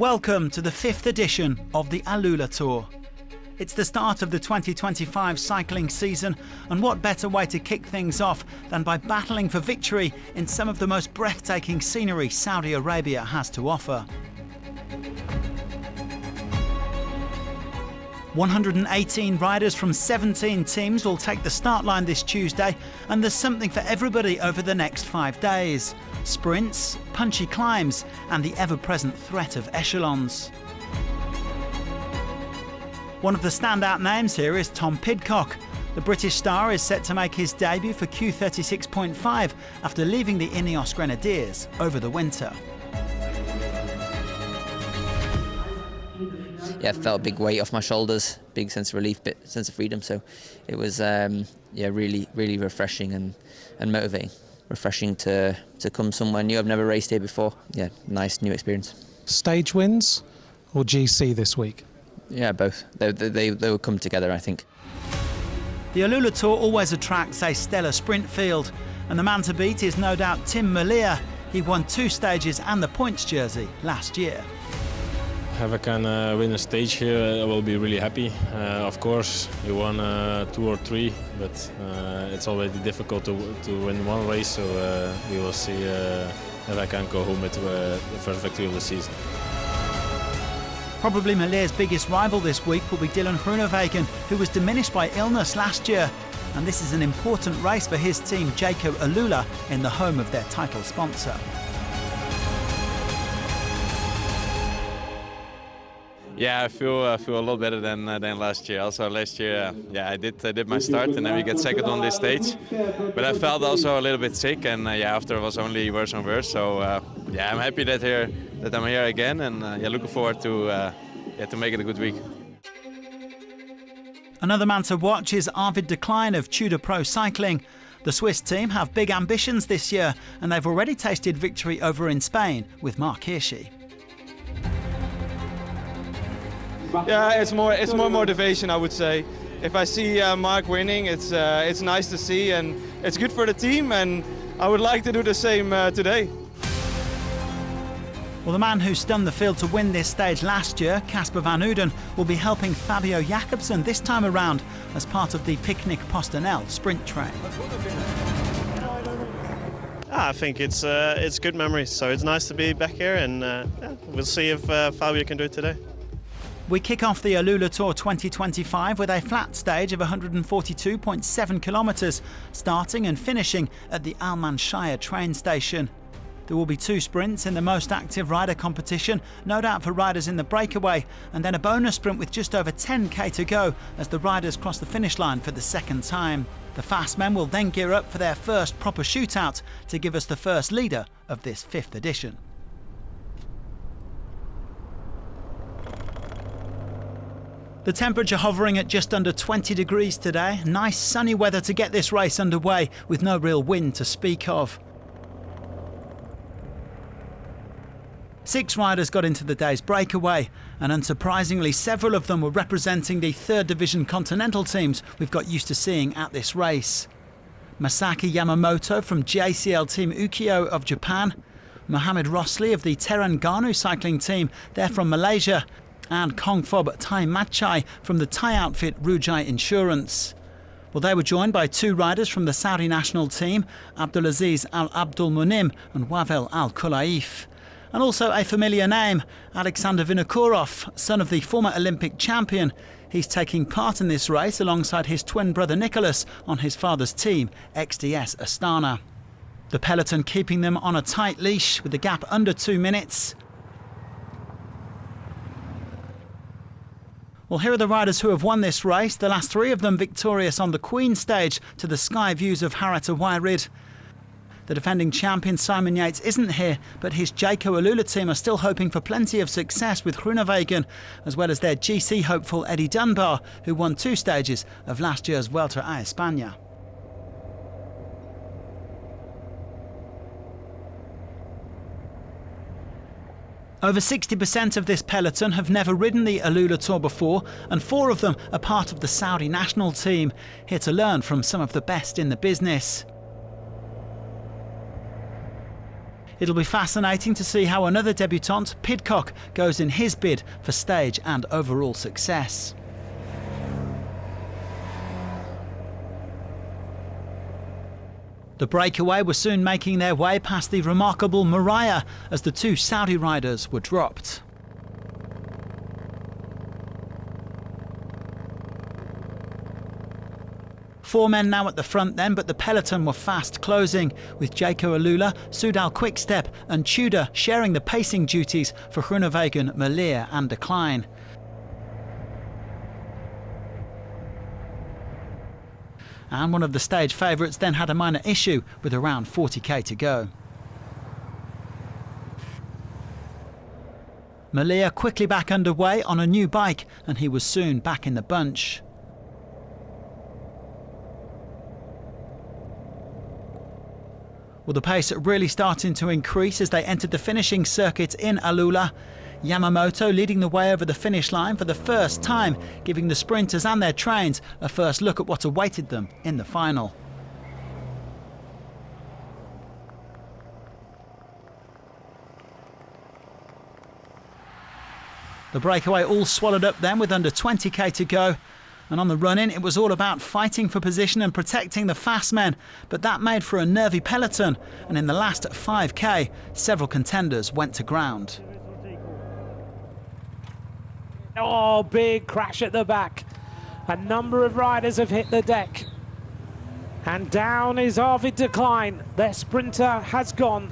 Welcome to the 5th edition of the AlUla Tour. It's the start of the 2025 cycling season, and what better way to kick things off than by battling for victory in some of the most breathtaking scenery Saudi Arabia has to offer. 118 riders from 17 teams will take the start line this Tuesday, and there's something for everybody over the next 5 days. Sprints, punchy climbs, and the ever-present threat of echelons. One of the standout names here is Tom Pidcock. The British star is set to make his debut for Q36.5 after leaving the Ineos Grenadiers over the winter. Yeah, I felt a big weight off my shoulders, big sense of relief, bit sense of freedom. So it was really refreshing and motivating. Refreshing to come somewhere new. I've never raced here before. Yeah, nice new experience. Stage wins or GC this week? Yeah, both. They will come together, I think. The AlUla Tour always attracts a stellar sprint field, and the man to beat is no doubt Tim Merlier. He won 2 stages and the points jersey last year. If I can win a stage here, I will be really happy. Of course, you won 2 or 3, but it's already difficult to win one race, so we will see if I can go home with the first victory of the season. Probably Merlier's biggest rival this week will be Dylan Groenewegen, who was diminished by illness last year, and this is an important race for his team, Jayco AlUla, in the home of their title sponsor. Yeah, I feel a lot better than last year. Also last year, I did my start, and then we get second on this stage. But I felt also a little bit sick, and after it was only worse and worse. So I'm happy that I'm here again, and looking forward to make it a good week. Another man to watch is Arvid de Klein of Tudor Pro Cycling. The Swiss team have big ambitions this year, and they've already tasted victory over in Spain with Mark Hirschi. Yeah, it's more motivation, I would say. If I see Mark winning, it's nice to see, and it's good for the team, and I would like to do the same today. Well, the man who stunned the field to win this stage last year, Casper van Uden, will be helping Fabio Jakobsen this time around as part of the Picnic Posternel sprint train. I think it's good memories, so it's nice to be back here, and we'll see if Fabio can do it today. We kick off the AlUla Tour 2025 with a flat stage of 142.7 kilometres, starting and finishing at the Manshiyah Train Station. There will be 2 sprints in the most active rider competition, no doubt for riders in the breakaway, and then a bonus sprint with just over 10k to go as the riders cross the finish line for the second time. The fast men will then gear up for their first proper shootout to give us the first leader of this 5th edition. The temperature hovering at just under 20 degrees today. Nice sunny weather to get this race underway with no real wind to speak of. 6 riders got into the day's breakaway, and unsurprisingly several of them were representing the 3rd Division Continental teams we've got used to seeing at this race. Masaki Yamamoto from JCL Team Ukyo of Japan, Mohamed Rosli of the Terengganu cycling team, they're from Malaysia, and Kongfob Thai Matchai from the Thai outfit Rujai Insurance. Well, they were joined by 2 riders from the Saudi national team, Abdulaziz Al Abdul Munim and Wavel Al Khulaif. And also a familiar name, Alexander Vinokurov, son of the former Olympic champion. He's taking part in this race alongside his twin brother Nicholas on his father's team, XDS Astana. The peloton keeping them on a tight leash with the gap under 2 minutes. Well, here are the riders who have won this race, the last 3 of them victorious on the Queen stage to the sky views of Harata Wairid. The defending champion Simon Yates isn't here, but his Jayco AlUla team are still hoping for plenty of success with Groenewegen, as well as their GC hopeful Eddie Dunbar, who won 2 stages of last year's Vuelta a España. Over 60% of this peloton have never ridden the AlUla Tour before, and 4 of them are part of the Saudi national team, here to learn from some of the best in the business. It'll be fascinating to see how another debutant, Pidcock, goes in his bid for stage and overall success. The breakaway were soon making their way past the remarkable Merlier as the two Saudi riders were dropped. Four men now at the front then, but the peloton were fast closing, with Jaco AlUla, Soudal Quick-Step and Tudor sharing the pacing duties for Groenewegen, Merlier and Decline. And one of the stage favourites then had a minor issue with around 40k to go. Merlier quickly back underway on a new bike, and he was soon back in the bunch. Well, the pace really starting to increase as they entered the finishing circuit in AlUla. Yamamoto leading the way over the finish line for the first time, giving the sprinters and their trains a first look at what awaited them in the final. The breakaway all swallowed up then with under 20k to go. And on the run-in, it was all about fighting for position and protecting the fast men. But that made for a nervy peloton. And in the last 5k, several contenders went to ground. Oh, big crash at the back. A number of riders have hit the deck. And down is Arvid Decline. Their sprinter has gone.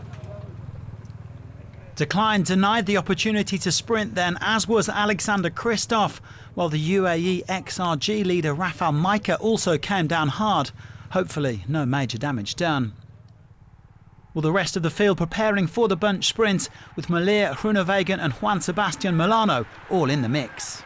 Decline denied the opportunity to sprint then, as was Alexander Kristoff, while the UAE XRG leader Rafał Majka also came down hard. Hopefully no major damage done. Well, the rest of the field preparing for the bunch sprint, with Merlier, Groenewegen and Juan Sebastian Molano all in the mix.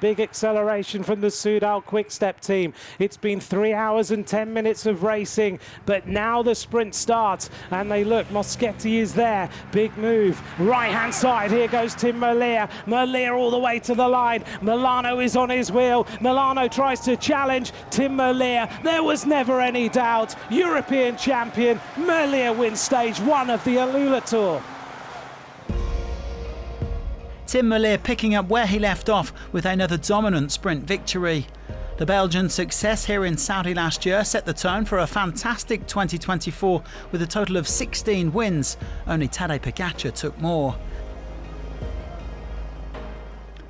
Big acceleration from the Soudal Quick-Step team. It's been 3 hours and 10 minutes of racing, but now the sprint starts and they look, Moschetti is there. Big move, right-hand side, here goes Tim Merlier. Merlier all the way to the line. Molano is on his wheel. Molano tries to challenge Tim Merlier. There was never any doubt. European champion, Merlier wins stage 1 of the AlUla Tour. Tim Merlier picking up where he left off with another dominant sprint victory. The Belgian success here in Saudi last year set the tone for a fantastic 2024 with a total of 16 wins. Only Tadej Pogačar took more.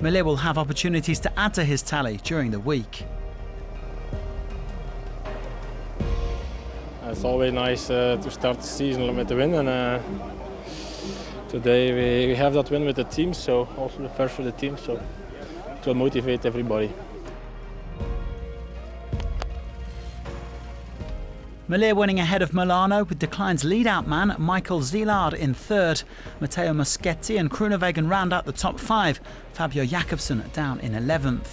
Merlier will have opportunities to add to his tally during the week. It's always nice to start the season with the win, and today we have that win with the team, so also the first for the team, so it will motivate everybody. Merlier winning ahead of Molano, with Decline's lead-out man Maikel Zijlaard in third. Matteo Moschetti and Groenewegen round out the top 5, Fabio Jakobsen down in 11th.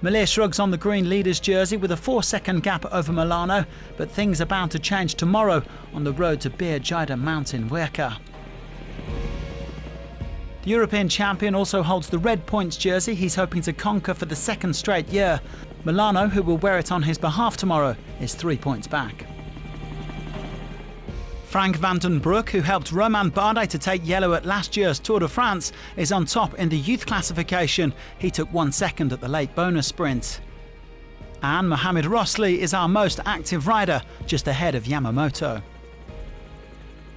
Merlier shrugs on the green leader's jersey with a 4-second gap over Molano, but things are bound to change tomorrow on the road to Bir Jida Mountain Werka. The European champion also holds the red points jersey he's hoping to conquer for the second straight year. Molano, who will wear it on his behalf tomorrow, is 3 points back. Frank van den Broek, who helped Romain Bardet to take yellow at last year's Tour de France, is on top in the youth classification. He took 1 second at the late bonus sprint. And Mohamed Rosli is our most active rider, just ahead of Yamamoto.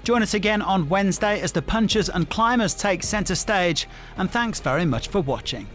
Join us again on Wednesday as the punchers and climbers take centre stage, and thanks very much for watching.